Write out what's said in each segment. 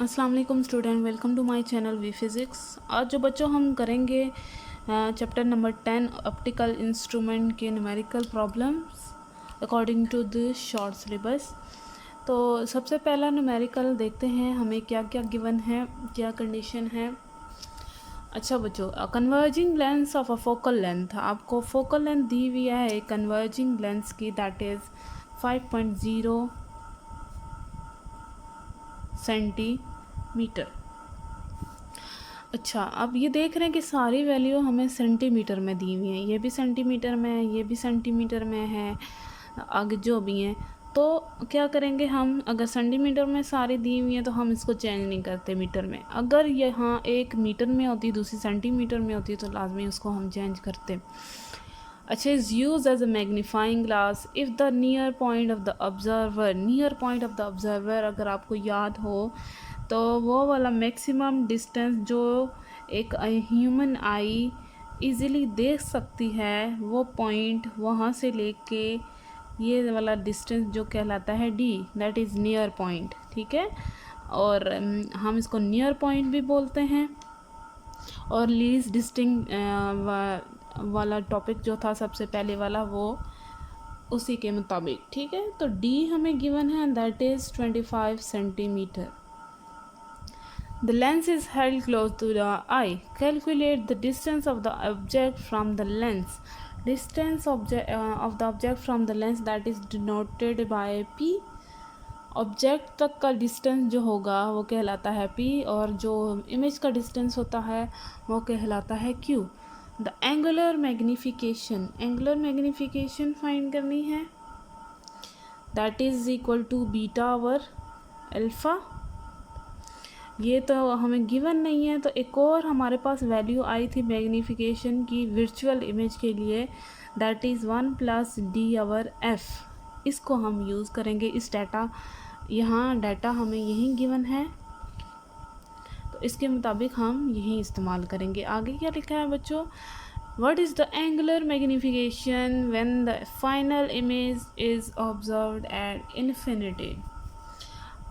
अस्सलाम वालेकुम student, welcome to my channel we physics. आज जो बच्चों हम करेंगे चैप्टर नंबर 10 ऑप्टिकल इंस्ट्रूमेंट के numerical problems according to the short syllabus. तो सबसे पहला न्यूमेरिकल देखते हैं हमें क्या क्या गिवन है, क्या कंडीशन है। अच्छा बच्चों, converging lens of a focal length, आपको फोकल लेंथ दी हुई है कन्वर्जिंग लेंस की, दैट इज़ 5.0 सेंटीमीटर। अच्छा, अब ये देख रहे हैं कि सारी वैल्यू हमें सेंटीमीटर में दी हुई हैं, ये भी सेंटीमीटर में है, ये भी सेंटीमीटर में है, आगे जो भी हैं। तो क्या करेंगे हम, अगर सेंटीमीटर में सारी दी हुई हैं तो हम इसको चेंज नहीं करते मीटर में। अगर यहाँ एक मीटर में होती दूसरी सेंटीमीटर में होती तो लाजमी उसको हम चेंज करते। अच्छा, is use as a magnifying glass if the near point of the observer, near point of the observer अगर आपको याद हो तो वो वाला मैक्सिमम डिस्टेंस जो एक ह्यूमन आई इजीली देख सकती है, वो पॉइंट वहाँ से लेके ये वाला डिस्टेंस जो कहलाता है D, that is near point. ठीक है, और हम इसको नियर पॉइंट भी बोलते हैं। और लीस्ट डिस्टिंग वाला टॉपिक जो था सबसे पहले वाला, वो उसी के मुताबिक। ठीक है, तो डी हमें गिवन है, that is 25 centimetre. The lens is held close to the eye. Calculate the distance of the object from the lens. Distance of the object from the lens, that is denoted by P. Object तक का distance जो होगा वो कहलाता है P, और जो image का डिस्टेंस होता है वो कहलाता है Q। The angular magnification, angular magnification find करनी है, that is equal to beta over alpha. ये तो हमें गिवन नहीं है, तो एक और हमारे पास वैल्यू आई थी मैग्नीफिकेशन की वर्चुअल इमेज के लिए, that is 1 plus D over F. इसको हम यूज़ करेंगे, इस डाटा, यहाँ डाटा हमें यही गिवन है तो इसके मुताबिक हम यही इस्तेमाल करेंगे। आगे क्या लिखा है बच्चों, what is the angular magnification when the final image is observed at infinity.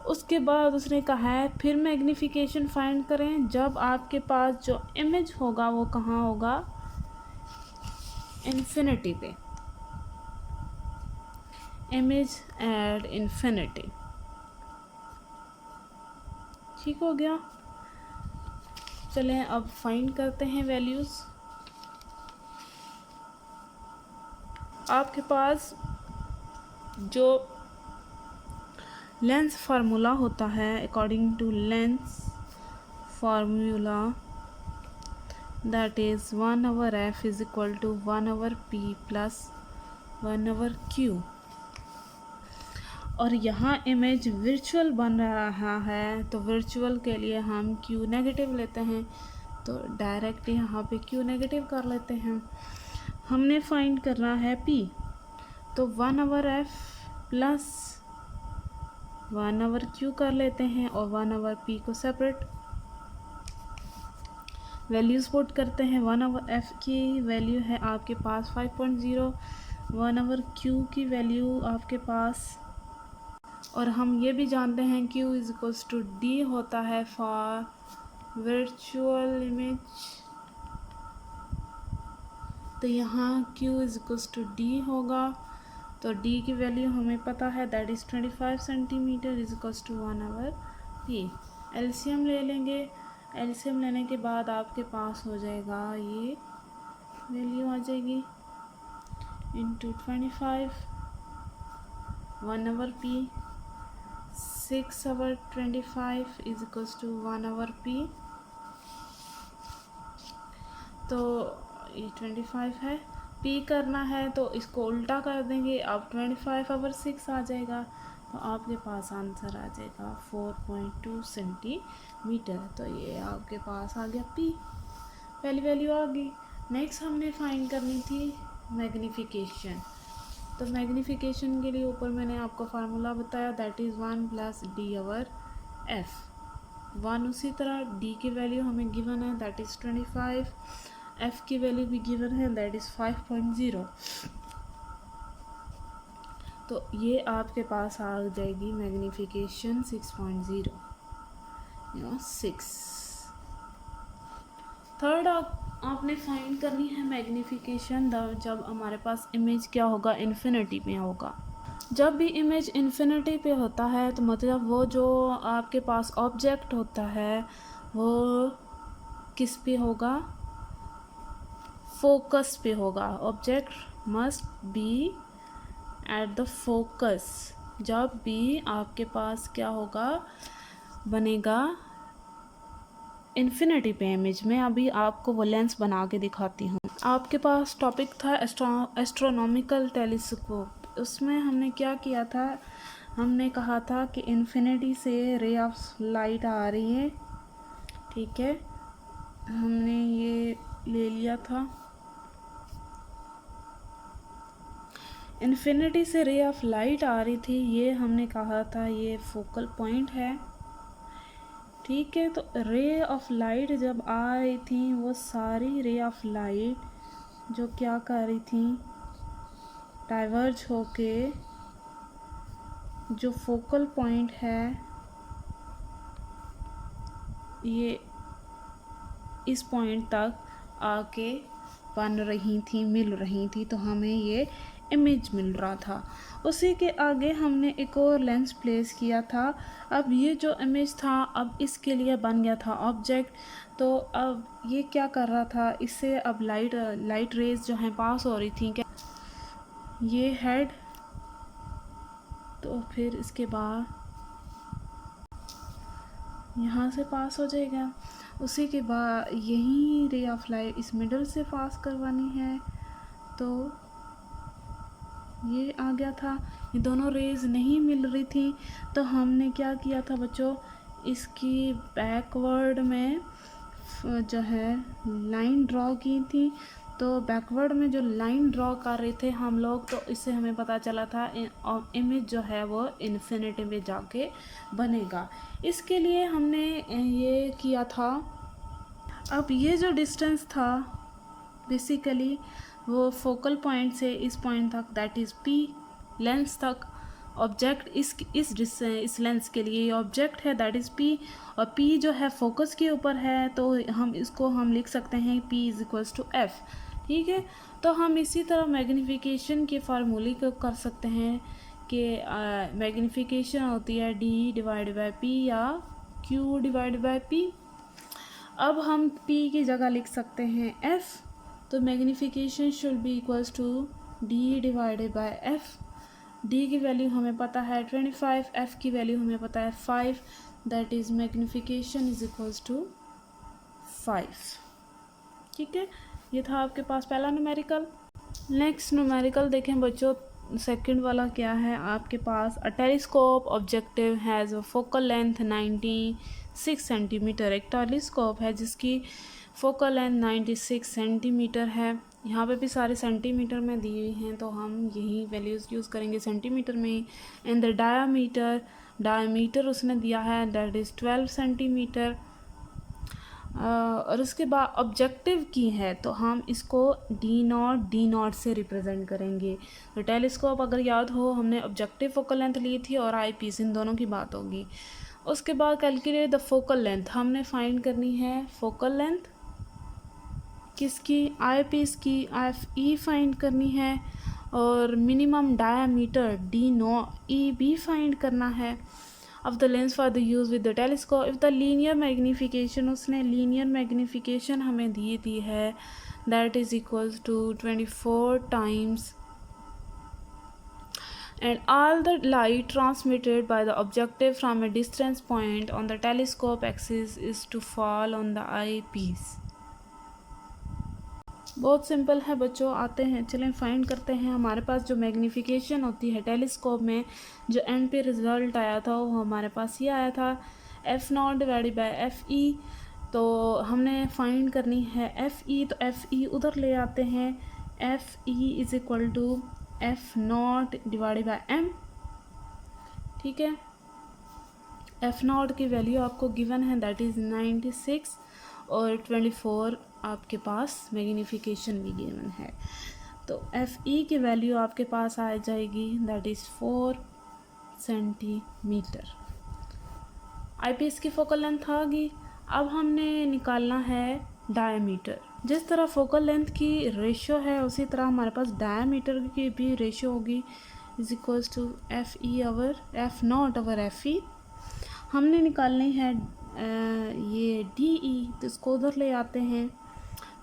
उसके बाद उसने कहा है फिर मैग्नीफिकेशन फाइंड करें जब आपके पास जो इमेज होगा वो कहाँ होगा, इन्फिनिटी पे, इमेज एट इन्फिनिटी। ठीक हो गया, चलें अब फाइंड करते हैं वैल्यूज़। आपके पास जो लेंस फार्मूला होता है, according to lens formula, that is 1 over F is equal to 1 over P plus 1 over Q. और यहाँ इमेज वर्चुअल बन रहा है तो वर्चुअल के लिए हम क्यू नेगेटिव लेते हैं, तो डायरेक्ट यहाँ पे क्यू नेगेटिव कर लेते हैं। हमने फाइंड करना है पी, तो 1 over F plus 1 over Q कर लेते हैं और 1 ओवर पी को सेपरेट वैल्यूज़ पुट करते हैं। 1 ओवर एफ की वैल्यू है आपके पास 5.0, 1 ओवर क्यू की वैल्यू आपके पास, और हम ये भी जानते हैं Q is equals to D होता है फॉर वर्चुअल इमेज, तो यहाँ Q is equals to D होगा। तो D की वैल्यू हमें पता है, that is 25 centimetre is equals to 1 over P। LCM ले लेंगे, एलसीएम लेने के बाद आपके पास हो जाएगा, ये वैल्यू आ जाएगी into 25, 1 over P, 6 over 25 is equals to 1 over P। तो ये 25 है, P करना है तो इसको उल्टा कर देंगे, अब 25 ओवर 6 आ जाएगा, तो आपके पास आंसर आ जाएगा 4.2 सेंटीमीटर। तो ये आपके पास आ गया P, पहली वैल्यू आ गई। नेक्स्ट हमने फाइंड करनी थी मैग्नीफिकेशन, तो मैग्नीफिकेशन के लिए ऊपर मैंने आपको फार्मूला बताया, that is 1 plus D over F. 1 उसी तरह, डी की वैल्यू हमें गिवन है, दैट इज़ 25, एफ की वैल्यू भी गिवन है, दैट इज़ 5.0। तो ये आपके पास आ जाएगी मैग्नीफिकेशन 6.0। या 6। थर्ड आपने फाइंड करनी है मैग्नीफिकेशन जब हमारे पास इमेज क्या होगा, इन्फिनिटी में होगा। जब भी इमेज इन्फिनिटी पे होता है तो मतलब वो जो आपके पास ऑब्जेक्ट होता है वो किस पे होगा, फोकस पे होगा। Object must be at the focus. जब भी आपके पास क्या होगा, बनेगा इन्फिनिटी पे इमेज में। अभी आपको वो लेंस बना के दिखाती हूँ। आपके पास टॉपिक था एस्ट्रोनॉमिकल टेलीस्कोप। उसमें हमने क्या किया था, हमने कहा था कि इन्फिनिटी से रे ऑफ लाइट आ रही है, ठीक है, हमने ये ले लिया था। इन्फिनिटी से रे ऑफ लाइट आ रही थी, ये हमने कहा था ये फोकल पॉइंट है, ठीक है। तो रे ऑफ लाइट जब आ रही थी वो सारी रे ऑफ लाइट जो क्या कर रही थी, डाइवर्ज होके जो फोकल पॉइंट है ये इस पॉइंट तक आके बन रही थी, मिल रही थी, तो हमें ये इमेज मिल रहा था। उसी के आगे हमने एक और लेंस प्लेस किया था। अब ये जो इमेज था अब इसके लिए बन गया था ऑब्जेक्ट। तो अब ये क्या कर रहा था, इससे अब लाइट रेज जो हैं पास हो रही थी, क्या ये हेड, तो फिर इसके बाद यहाँ से पास हो जाएगा। उसी के बाद यही रे ऑफ लाइट इस मिडल से पास करवानी है, तो ये आ गया था। ये दोनों रेज नहीं मिल रही थी, तो हमने क्या किया था बच्चों, इसकी बैकवर्ड में जो है लाइन ड्रॉ की थी। तो बैकवर्ड में जो लाइन ड्रॉ कर रहे थे हम लोग, तो इससे हमें पता चला था इमेज जो है वो इन्फिनिटी में जाके बनेगा। इसके लिए हमने ये किया था। अब ये जो डिस्टेंस था बेसिकली वो फोकल पॉइंट से इस पॉइंट तक, दैट इज़ पी लेंस तक। ऑब्जेक्ट इस लेंस के लिए ऑब्जेक्ट है, दैट इज़ पी, और पी जो है फोकस के ऊपर है, तो हम लिख सकते हैं P is equals to F, ठीक है। तो हम इसी तरह मैग्नीफिकेशन के फार्मूले को कर सकते हैं कि मैग्नीफिकेशन होती है डी डिवाइड बाई पी या क्यू डिवाइड बाई पी। अब हम p की जगह लिख सकते हैं f, तो magnification should be equals to d divided by f। d की वैल्यू हमें पता है 25, f की वैल्यू हमें पता है 5, that is magnification is equals to 5, ठीक है। ये था आपके पास पहला न्यूमेरिकल। नेक्स्ट न्यूमेरिकल देखें बच्चों, सेकंड वाला क्या है आपके पास, a telescope objective has a focal length 96 centimetre. एक टेलीस्कोप है जिसकी फोकल लेंथ 96 सेंटीमीटर है। यहाँ पे भी सारे सेंटीमीटर में दी हुई हैं, तो हम यही वैल्यूज़ यूज़ करेंगे सेंटीमीटर में। एंड द डायमीटर उसने दिया है दैट इज़ 12 सेंटीमीटर। और उसके बाद ऑब्जेक्टिव की है, तो हम इसको डी नॉट से रिप्रेजेंट करेंगे। तो टेलीस्कोप अगर याद हो, हमने ऑब्जेक्टिव फोकल लेंथ ली थी और आई पीस, इन दोनों की बात होगी। उसके बाद कैलकुलेट द फोकल लेंथ, हमने फाइंड करनी है फोकल लेंथ किसकी, आई पीस की, एफ ई फाइंड करनी है, और मिनिमम डायामीटर डी नो ई भी फाइंड करना है of the lens for the use with the telescope। if the linear magnification, उसने linear magnification हमें दी है that is equals to 24 times, and all the light transmitted by the objective from a distance point on the telescope axis is to fall on the eyepiece। बहुत simple है बच्चों, आते हैं चलें find करते हैं। हमारे पास जो मैग्नीफिकेशन होती है टेलीस्कोप में, जो एंड पे रिज़ल्ट आया था वो हमारे पास ये आया था F not divided bye F ई। तो हमने फाइंड करनी है एफ़ ई, तो एफ़ ई उधर ले आते हैं, F E is equal to F not divided by M, ठीक है। एफ़ नॉट की वैल्यू आपको गिवन है दैट इज़ 96 और 24 आपके पास मैग्नीफिकेशन भी गिवन है। तो एफ ई की वैल्यू आपके पास आ जाएगी दैट इज़ 4 सेंटीमीटर। आईपीस की फोकल लेंथ आ गई। अब हमने निकालना है डायमीटर। जिस तरह फोकल लेंथ की रेशियो है उसी तरह हमारे पास डायमीटर की भी रेशियो होगी, is equals to F E over F not over F E. हमने निकालनी है ये डी ई, तो इसको उधर ले आते हैं,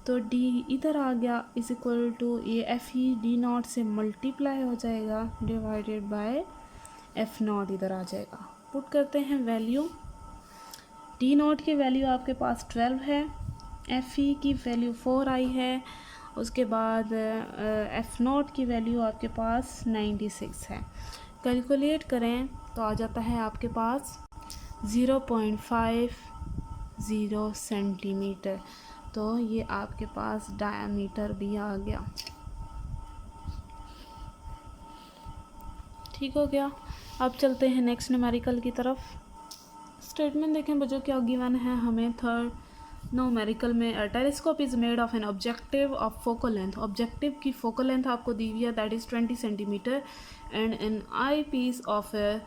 तो डी इधर आ गया, इज इक्वल टू ये एफ ई डी नॉट से मल्टीप्लाई हो जाएगा डिवाइडेड बाय एफ नॉट इधर आ जाएगा। पुट करते हैं वैल्यू। डी नॉट की वैल्यू आपके पास 12 है, एफ ई की वैल्यू 4 आई है, उसके बाद एफ नॉट की वैल्यू आपके पास 96 है। कैलकुलेट करें तो आ जाता है आपके पास 0.50 सेंटीमीटर। तो ये आपके पास डायमीटर भी आ गया। ठीक हो गया। अब चलते हैं नेक्स्ट न्यूमेरिकल की तरफ। स्टेटमेंट देखें बच्चों, क्या गिवन है हमें। थर्ड न्यूमेरिकल में telescope is made of an objective of focal length. Objective की फोकल लेंथ आपको दी हुई है, that is 20 centimetre, and an eyepiece of a,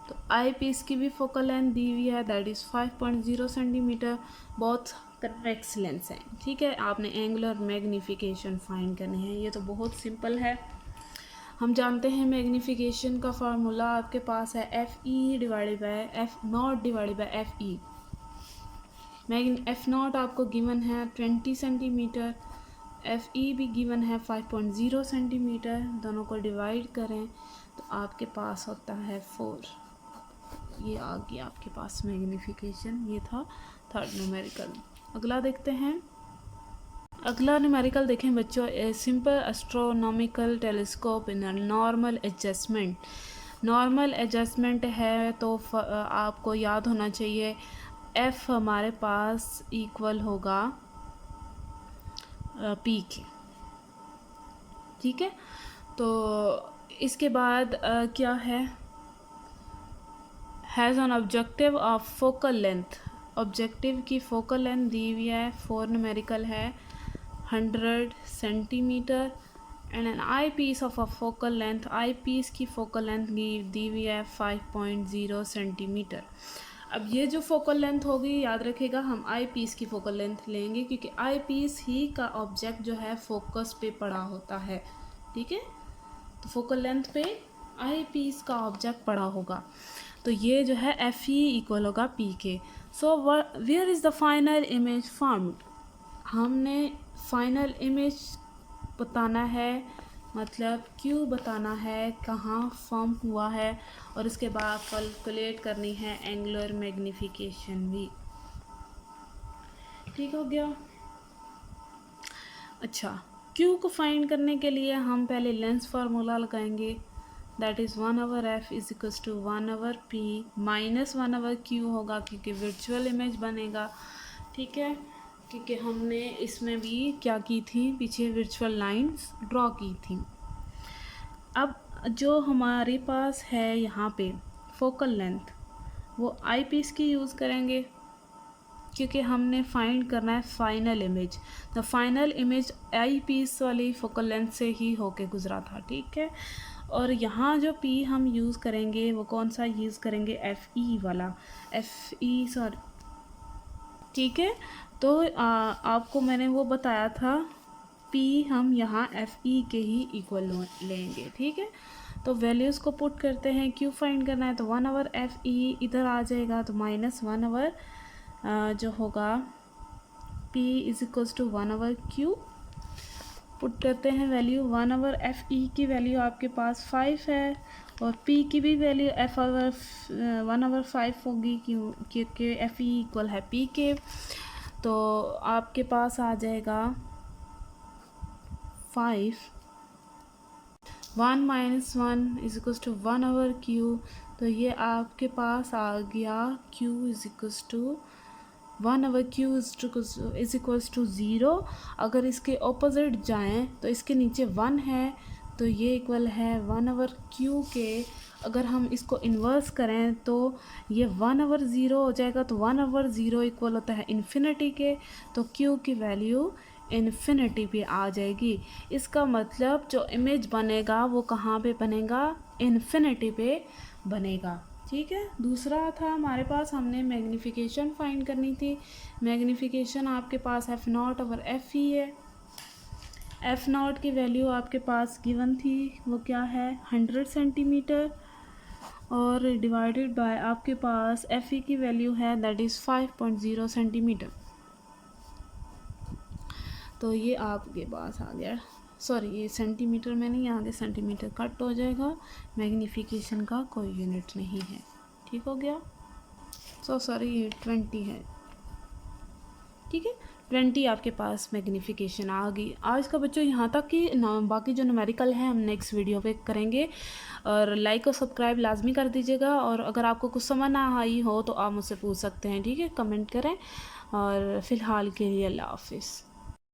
तो आई पीस की भी फोकल लेंथ दी हुई है, दैट इज़ 5.0 सेंटीमीटर। बहुत कन्वेक्स लेंस हैं। ठीक है, आपने एंगुलर मैग्नीफिकेशन फाइंड करनी है। ये तो बहुत सिंपल है, हम जानते हैं मैग्नीफिकेशन का फार्मूला आपके पास है F E divided by F not divided bye F E. F not आपको गिवन है 20 सेंटीमीटर, एफ ई भी गिवन है 5.0 सेंटीमीटर। दोनों को डिवाइड करें तो आपके पास होता है 4। ये आ गया आपके पास मैग्नीफिकेशन। ये था थर्ड न्यूमेरिकल। अगला देखते हैं। अगला न्यूमेरिकल देखें बच्चों, a simple astronomical telescope in normal adjustment. Normal adjustment है तो आपको याद होना चाहिए एफ हमारे पास इक्वल होगा पी के। ठीक है, तो इसके बाद क्या है, has an objective of focal length. Objective की फोकल लेंथ दी हुई है, 4 न्यूमेरिकल है, 100 centimetre, and an eyepiece of a focal length. Eyepiece की फोकल लेंथ दी हुई है 5.0 सेंटीमीटर। अब ये जो फोकल लेंथ होगी, याद रखिएगा हम आई पीस की फोकल लेंथ लेंगे, क्योंकि आई पीस ही का ऑब्जेक्ट जो है फोकस पे पड़ा होता है। ठीक है, तो फोकल लेंथ पे आई पीस का ऑब्जेक्ट पड़ा होगा, तो ये जो है एफ ई इक्वल होगा पी के। So where is the final image formed. हमने फाइनल इमेज बताना है, मतलब क्यू बताना है कहाँ फॉर्म हुआ है, और इसके बाद कैलकुलेट करनी है एंगुलर मैग्नीफिकेशन भी। ठीक हो गया। अच्छा, क्यू को फाइंड करने के लिए हम पहले लेंस फार्मूला लगाएंगे, that is 1/f is equals to 1/p minus 1/q होगा, क्योंकि वर्चुअल इमेज बनेगा। ठीक है, क्योंकि हमने इसमें भी क्या की थी, पीछे वर्चुअल लाइंस ड्रॉ की थी। अब जो हमारे पास है यहाँ पे फोकल लेंथ, वो आई पीस की यूज़ करेंगे, क्योंकि हमने फाइंड करना है final image. The final image eyepiece वाली फोकल लेंथ से ही होके गुजरा था। ठीक है, और यहाँ जो पी हम यूज़ करेंगे वो कौन सा यूज़ करेंगे, एफ ई वाला, एफ ई सॉरी। ठीक है, तो आपको मैंने वो बताया था, पी हम यहाँ एफ ई के ही इक्वल लेंगे। ठीक है, तो वैल्यूज़ को पुट करते हैं। क्यू फाइंड करना है तो 1/f इधर आ जाएगा, तो माइनस 1/, जो होगा p is equals to 1/q। Put करते हैं वैल्यू। 1/f की वैल्यू आपके पास 5 है, और p की भी वैल्यू 1/5 होगी, क्योंकि f इक्वल है p के। तो आपके पास आ जाएगा 5, 1 - 1 इज इक्वल्स टू 1/q। तो ये आपके पास आ गया q is equals to 1/q is equals to 0। अगर इसके ऑपोजिट जाएं तो इसके नीचे 1 है, तो ये इक्वल है 1/q के। अगर हम इसको इन्वर्स करें तो ये 1/0 हो जाएगा, तो 1/0 इक्वल होता है इन्फिनिटी के, तो q की वैल्यू इन्फिनिटी पे आ जाएगी। इसका मतलब जो इमेज बनेगा वो कहाँ पे बनेगा, इन्फिनिटी पे बनेगा। ठीक है। दूसरा था हमारे पास, हमने मैग्नीफिकेशन फाइंड करनी थी। मैग्नीफिकेशन आपके पास F0/F है। F0 की वैल्यू आपके पास गिवन थी, वो क्या है 100 सेंटीमीटर, और डिवाइडेड बाय आपके पास FE की वैल्यू है दैट इज़ 5.0 सेंटीमीटर। तो ये आपके पास आ गया, सॉरी ये सेंटीमीटर में नहीं, आगे सेंटीमीटर कट हो जाएगा, मैग्नीफिकेशन का कोई यूनिट नहीं है। ठीक हो गया। सॉरी ये 20 है। ठीक है, 20 आपके पास मैग्नीफिकेशन आ गई। आज का बच्चों यहाँ तक कि बाकी जो न्यूमेरिकल है हम नेक्स्ट वीडियो पे करेंगे। और लाइक और सब्सक्राइब लाजमी कर दीजिएगा, और अगर आपको कुछ समझ ना आई हो तो आप मुझसे पूछ सकते हैं। ठीक है, कमेंट करें। और फ़िलहाल के लिए अल्लाह हाफिज़।